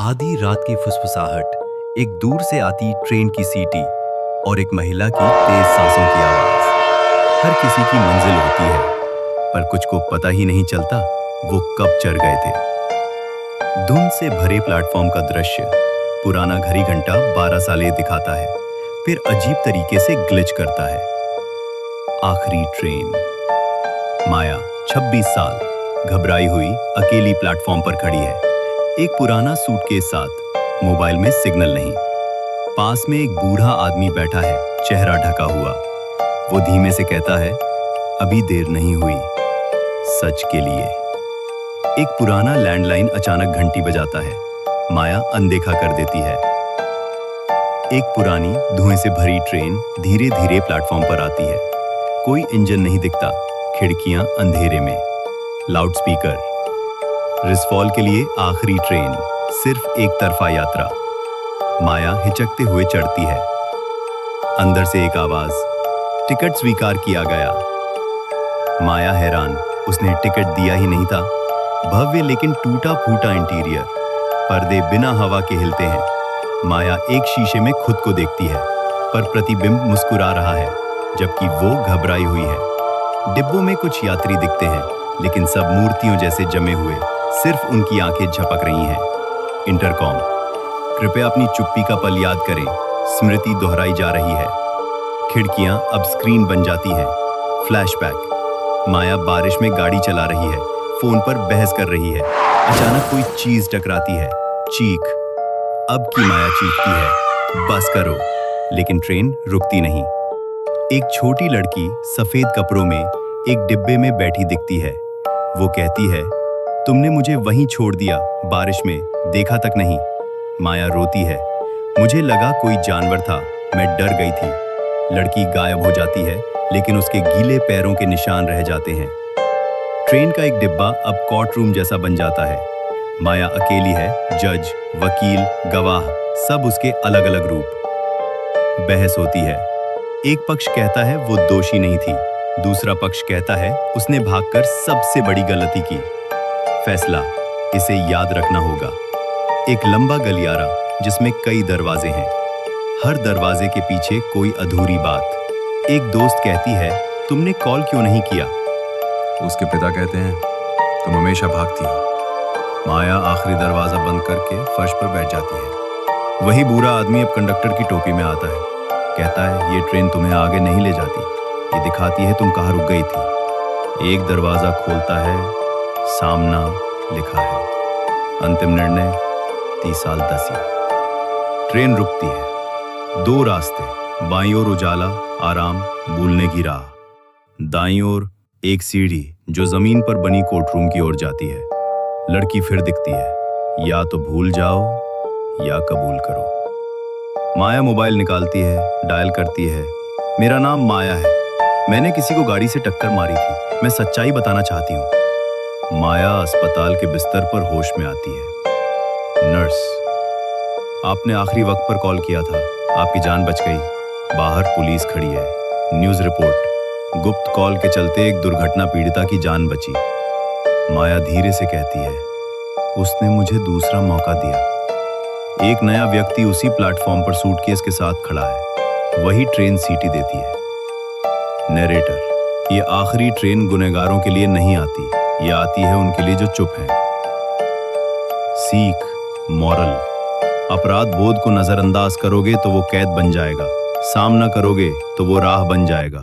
आधी रात की फुसफुसाहट, एक दूर से आती ट्रेन की सीटी और एक महिला की तेज सांसों की आवाज। हर किसी की मंजिल होती है, पर कुछ को पता ही नहीं चलता वो कब चढ़ गए थे। धुंध से भरे प्लेटफॉर्म का दृश्य पुराना घड़ी घंटा 12 सालें दिखाता है, फिर अजीब तरीके से ग्लिच करता है। आखिरी ट्रेन। माया 26 साल घबराई हुई अकेली प्लेटफॉर्म पर खड़ी है, एक पुराना सूटकेस साथ, मोबाइल में सिग्नल नहीं। पास में एक बूढ़ा आदमी बैठा है, चेहरा ढका हुआ। वो धीमे से कहता है, अभी देर नहीं हुई, सच के लिए। एक पुराना लैंडलाइन अचानक घंटी बजाता है, माया अनदेखा कर देती है। एक पुरानी धुएं से भरी ट्रेन धीरे धीरे प्लेटफॉर्म पर आती है। कोई इंजन नहीं दिखता, खिड़कियां अंधेरे में। लाउडस्पीकर, रिसफॉल के लिए आखिरी ट्रेन, सिर्फ एक तरफा यात्रा। माया हिचकते हुए चढ़ती है। अंदर से एक आवाज, टिकट स्वीकार किया गया। माया हैरान, उसने टिकट दिया ही नहीं था। भव्य लेकिन टूटा फूटा इंटीरियर, पर्दे बिना हवा के हिलते हैं। माया एक शीशे में खुद को देखती है, पर प्रतिबिंब मुस्कुरा रहा है, जबकि वो घबराई हुई है। डिब्बों में कुछ यात्री दिखते हैं, लेकिन सब मूर्तियों जैसे जमे हुए, सिर्फ उनकी आंखें झपक रही हैं। इंटरकॉम, कृपया अपनी चुप्पी का पल याद करें, स्मृति दोहराई जा रही है। खिड़कियां अब स्क्रीन बन जाती हैं। फ्लैशबैक, माया बारिश में गाड़ी चला रही है, फोन पर बहस कर रही है। अचानक कोई चीज टकराती है, चीख। अब की माया चीखती है, बस करो, लेकिन ट्रेन रुकती नहीं। एक छोटी लड़की सफेद कपड़ों में एक डिब्बे में बैठी दिखती है। वो कहती है, तुमने मुझे वहीं छोड़ दिया, बारिश में, देखा तक नहीं। माया रोती है, मुझे लगा कोई जानवर था, मैं डर गई थी। लड़की गायब हो जाती है, लेकिन उसके गीले पैरों के निशान रह जाते हैं। ट्रेन का एक डिब्बा अब कोर्ट रूम जैसा बन जाता है। माया अकेली है, जज, वकील, गवाह, सब उसके अलग अलग रूप। बहस होती है। एक पक्ष कहता है वो दोषी नहीं थी, दूसरा पक्ष कहता है उसने भागकर सबसे बड़ी गलती की। फैसला, इसे याद रखना होगा। एक लंबा गलियारा जिसमें कई दरवाजे हैं, हर दरवाजे के पीछे कोई अधूरी बात। एक दोस्त कहती है, तुमने कॉल क्यों नहीं किया? उसके पिता कहते हैं, तुम हमेशा भागती हो। माया आखिरी दरवाजा बंद करके फर्श पर बैठ जाती है। वही बुरा आदमी अब कंडक्टर की टोपी में आता है, कहता है, ये ट्रेन तुम्हें आगे नहीं ले जाती, ये दिखाती है तुम कहाँ रुक गई थी। एक दरवाजा खोलता है, सामना लिखा है, अंतिम निर्णय 30 साल 10। ट्रेन रुकती है। दो रास्ते, बाईं ओर उजाला, आराम, भूलने की राह। दाईं ओर एक सीढ़ी जो जमीन पर बनी कोर्टरूम की ओर जाती है। लड़की फिर दिखती है, या तो भूल जाओ या कबूल करो। माया मोबाइल निकालती है, डायल करती है, मेरा नाम माया है, मैंने किसी को गाड़ी से टक्कर मारी थी, मैं सच्चाई बताना चाहती हूँ। माया अस्पताल के बिस्तर पर होश में आती है। नर्स, आपने आखिरी वक्त पर कॉल किया था, आपकी जान बच गई। बाहर पुलिस खड़ी है। न्यूज़ रिपोर्ट, गुप्त कॉल के चलते एक दुर्घटना पीड़िता की जान बची। माया धीरे से कहती है, उसने मुझे दूसरा मौका दिया। एक नया व्यक्ति उसी प्लेटफॉर्म पर सूटकेस के साथ खड़ा है, वही ट्रेन सीटी देती है। नरेटर, ये आखिरी ट्रेन गुनहगारों के लिए नहीं आती, ये आती है उनके लिए जो चुप हैं। सीख, मॉरल, अपराध बोध को नजरअंदाज करोगे तो वो कैद बन जाएगा, सामना करोगे तो वो राह बन जाएगा।